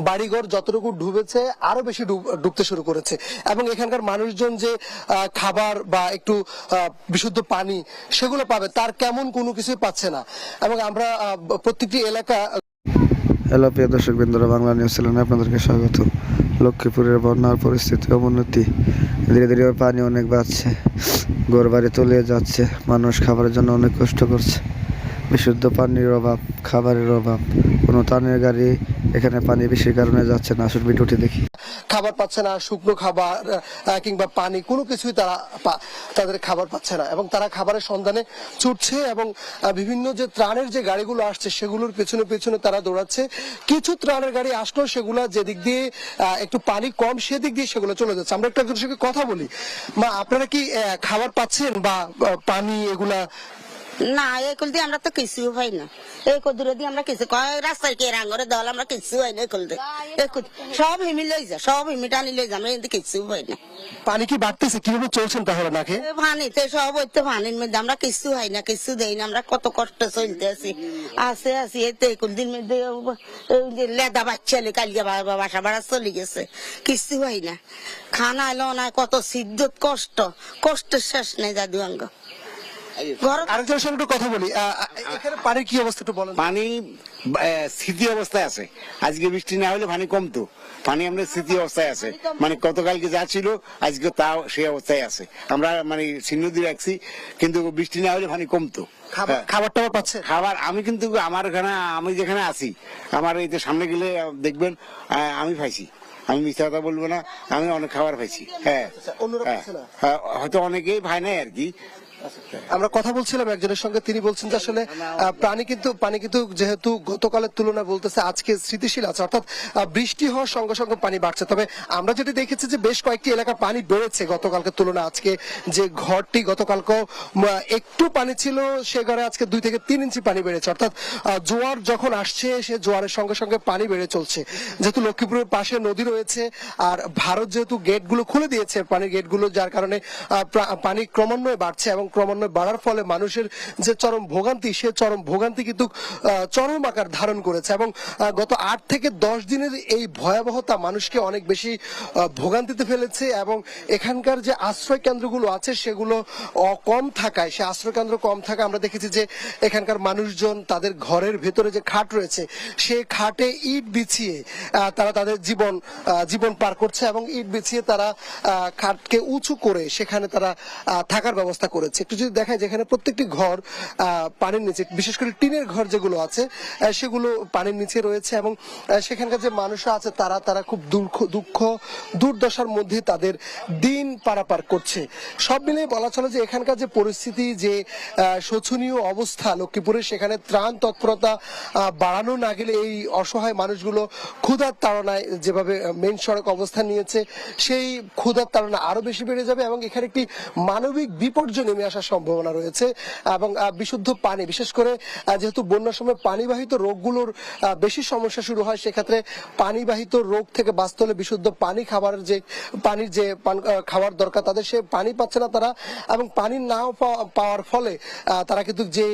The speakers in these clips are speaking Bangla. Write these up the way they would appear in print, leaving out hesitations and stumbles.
বাড়িঘর যতটুকু ডুবেছে আরো বেশি ডুবতে শুরু করেছে এবং এখানকার মানুষজন যে খাবার বা একটু বিশুদ্ধ পানি সেগুলো পাবে তার কেমন কোনো কিছুই পাচ্ছে না এবং আমরা প্রত্যেকটি এলাকা। হ্যালো প্রিয় দর্শক বৃন্দরা, বাংলা নিউজ চ্যানেলে আপনাদেরকে স্বাগত। লক্ষ্মীপুরের বন্যার পরিস্থিতি অবনতি, ধীরে ধীরে পানি অনেক বাড়ছে, ঘরবাড়ি তলিয়ে যাচ্ছে, মানুষ খাবারের জন্য অনেক কষ্ট করছে। বিশুদ্ধ পানির অভাব, খাবারের অভাব, কোনো ত্রাণের গাড়ি এখানে পানি বেশির কারণে যাচ্ছে না। আসল ভিডিওটি দেখি। খাবার পাচ্ছে না, শুকনো খাবার কিংবা পানি কোনো কিছুই তারা তাদের খাবার পাচ্ছে না এবং তারা খাবারের সন্ধানে ছুটছে এবং বিভিন্ন যে ত্রাণের যে গাড়িগুলো আসছে সেগুলোর পেছনে পেছনে তারা দৌড়াচ্ছে। কিছু ত্রাণের গাড়ি আসলো, সেগুলা যেদিক দিয়ে একটু পানি কম সেদিক দিয়ে সেগুলো চলে যাচ্ছে। আমরা একটু একজনের সঙ্গে কথা বলি। মা, আপনারা কি খাবার পাচ্ছেন বা পানি এগুলা? না, এই কল দিয়ে আমরা তো কিছু পাই না। এই কদুরে দিয়ে আমরা কিছু রাস্তায় কে রাঙ্গরে দল আমরা কিছু হয় না। এই কল দিয়ে সব হিমি লই যা, সব হিমি টানি লই যা, আমরা কিন্তু কিছু হয় না। পানি কি বাড়তেছে? কিভাবে চলছেন তাহলে না খেয়ে? পানিতে সব হইতে পানির মধ্যে আমরা কিছু হয় না, কিছু দেই না। আমরা কত কষ্ট চলতে আছি এতে কল দিন মধ্যে লেদা বাচ্চা কালিয়া বাসা ভাড়া চলে গেছে, কিছু হয় না। খানা এলো না, কত সিদ্ধত কষ্টের শেষ নেই জাদু আঙ্গ। আরেকজনের সঙ্গে একটু কথা বলি। এখানে পানির কি অবস্থা একটু বলেন। পানি স্থিতি অবস্থায় আছে। আজকে বৃষ্টি না হলে পানি কমতো। পানি আমরা স্থিতি অবস্থায় আছে, মানে গতকালকে যা ছিল আজকে তাও সেই অবস্থায় আছে। আমরা মানে চিহ্ন দিয়ে রাখছি, কিন্তু বৃষ্টি না হলে পানি কমতো। খাবার টাবার পাচ্ছে? খাবার আমি কিন্তু আমার এখানে, আমি যেখানে আছি, আমার এই যে সামনে গেলে দেখবেন আমি পাইছি। আমি মিথ্যা কথা বলবো না, আমি অনেক খাবার পাইছি। হ্যাঁ, হয়তো অনেকেই পাই নাই আর কি। আমরা কথা বলছিলাম একজনের সঙ্গে, তিনি বলছেন যে আসলে পানি কিন্তু যেহেতু গতকালের তুলনায় বলতেছে আজকে স্থিতিশীল আছে, অর্থাৎ বৃষ্টি হওয়ার সঙ্গে সঙ্গে পানি বাড়ছে। তবে আমরা যেটা দেখেছি যে বেশ কয়েকটি এলাকার পানি বেড়েছে গতকালকে তুলনায়। আজকে যে ঘরটি গতকালকেও একটু পানি ছিল, সে ঘরে আজকে 2 থেকে 3 ইঞ্চি পানি বেড়েছে। অর্থাৎ জোয়ার যখন আসছে, সে জোয়ারের সঙ্গে সঙ্গে পানি বেড়ে চলছে। যেহেতু লক্ষ্মীপুরের পাশে নদী রয়েছে আর ভারত যেহেতু গেটগুলো খুলে দিয়েছে, পানির গেটগুলো, যার কারণে পানি ক্রমান্বয়ে বাড়ছে এবং ক্রমান্বয়ে বাড়ার ফলে মানুষের যে চরম ভোগান্তি, সে চরম ভোগান্তি কিন্তু চরম আকার ধারণ করেছে এবং গত 8 থেকে 10 দিনের এই ভয়াবহতা মানুষকে অনেক বেশি ভোগান্তিতে ফেলেছে এবং এখানকার যে আশ্রয় কেন্দ্রগুলো আছে সেগুলো কম থাকায়, সে আশ্রয় কেন্দ্র কম থাকায় আমরা দেখেছি যে এখানকার মানুষজন তাদের ঘরের ভেতরে যে খাট রয়েছে সেই খাটে ইট বিছিয়ে তারা তাদের জীবন পার করছে এবং ইট বিছিয়ে তারা খাটকে উঁচু করে সেখানে তারা থাকার ব্যবস্থা করেছে। একটু যদি দেখায়, যেখানে প্রত্যেকটি ঘর পানির নিচে, বিশেষ করে টিনের ঘর যেগুলো আছে সেগুলো পানির নিচে রয়েছে এবং সেখানকার যে মানুষরা আছে তারা খুব দুঃখ দুর্দশার মধ্যে তাদের দিন পারাপার করছে। সব মিলিয়ে বলা চলে যে এখানকার যে পরিস্থিতি, যে শোচনীয় অবস্থা লক্ষ্মীপুরে, সেখানে ত্রাণ তৎপরতা বাড়ানো না গেলে এই অসহায় মানুষগুলো ক্ষুধার তাড়নায় যেভাবে মেইন সড়ক অবস্থান নিয়েছে, সেই ক্ষুধার তাড়না আরো বেশি বেড়ে যাবে এবং এখানে একটি মানবিক বিপর্যয় নেমে আসার সম্ভাবনা রয়েছে। এবং বিশুদ্ধ পানি, বিশেষ করে যেহেতু বন্যার সময় পানিবাহিত রোগগুলোর বেশি সমস্যা শুরু হয়, সেক্ষেত্রে পানিবাহিত রোগ থেকে বাঁচতে হলে বিশুদ্ধ পানি, পানির যে খাবার দরকার তাদের, সে পানি পাচ্ছে না তারা। এবং পানি না পাওয়ার ফলে তারা কিন্তু যে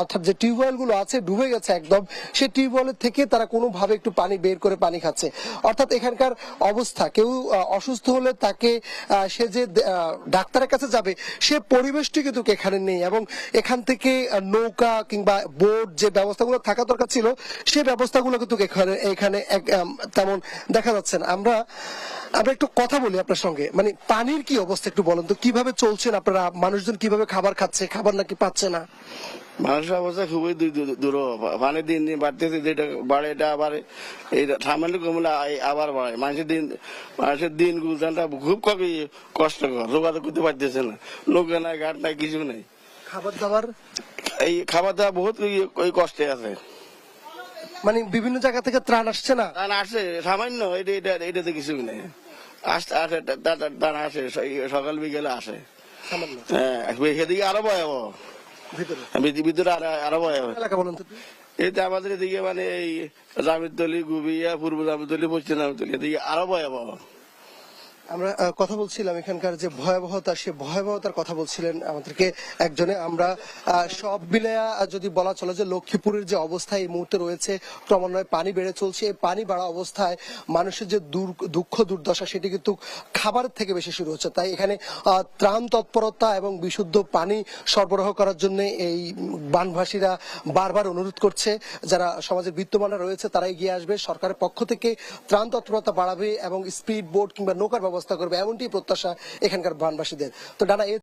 অর্থাৎ যে টিউবওয়েল গুলো আছে ডুবে গেছে একদম, সেই টিউবওয়েলের থেকে তারা কোনোভাবে একটু পানি বের করে পানি খাচ্ছে। অর্থাৎ এখানকার অবস্থা, কেউ অসুস্থ হলে তাকে সে যে ডাক্তারের কাছে যাবে সে পরিবেশটি কিন্তু এখানে নেই এবং এখান থেকে নৌকা কিংবা বোট যে ব্যবস্থাগুলো থাকা দরকার ছিল সেই ব্যবস্থাগুলো কিন্তু এখানে তেমন দেখা যাচ্ছে না। আমরা একটু কথা বলি আপনার সঙ্গে। মানে পানির কি অবস্থা একটু বলেন তো, কিভাবে চলছেন আপনারা? মানুষজন কিভাবে খাবার খাচ্ছে? খাবার নাকি পাচ্ছে না? মানুষের অবস্থা খুবই দূর। পানি দিন দিন বাড়তেছে, যেটা বাড়ে এটা আবার এই সামান্য কমলে আবার বাড়ে। মানুষের দিন গুলজানটা খুব কষ্টকর, যোগাযোগ করতে পারতেছে না, নৌকা নাই, ঘাট নাই, কিছু নেই। খাবার দাবার, এই খাবার দাবার বহুত ওই কষ্টে আছে। মানে বিভিন্ন জায়গা থেকে ত্রাণ আসছে না? আসে সামান্য, এটাতে কিছু নেই। আসে ত্রাণ আসে, সকাল বিকেলে আসে। হ্যাঁ, সেদিকে আরো ভয়াবহ, ভিতরে আরো ভয়াবহ। এতে আমাদের এদিকে মানে এই জামিরতলি, গুবিয়া, পূর্ব জামিরতলি, পশ্চিম জামিরতলি, এদিকে আরো ভয়াবহ। আমরা কথা বলছিলাম এখানকার যে ভয়াবহতা, সে ভয়াবহতার কথা বলছিলেন আমাদেরকে একজনে। আমরা সব মিলায়া যদি বলা চলে যে লক্ষ্মীপুরের যে অবস্থা এই মুহূর্তে রয়েছে, ক্রমান্বয়ে পানি বেড়ে চলছে। এই পানি বাড়া অবস্থায় মানুষের যে দুঃখ দুর্দশা সেটি কিন্তু খাবারের থেকে বেশি শুরু হচ্ছে। তাই এখানে ত্রাণ তৎপরতা এবং বিশুদ্ধ পানি সরবরাহ করার জন্য এই বানভাসীরা বারবার অনুরোধ করছে যারা সমাজের বিত্তমানরা রয়েছে তারা এগিয়ে আসবে, সরকারের পক্ষ থেকে ত্রাণ তৎপরতা বাড়াবে এবং স্পিড বোট কিংবা নৌকার ব্যবস্থা করবে, এমনটি প্রত্যাশা এখানকার বানবাসীদের। তো ডানা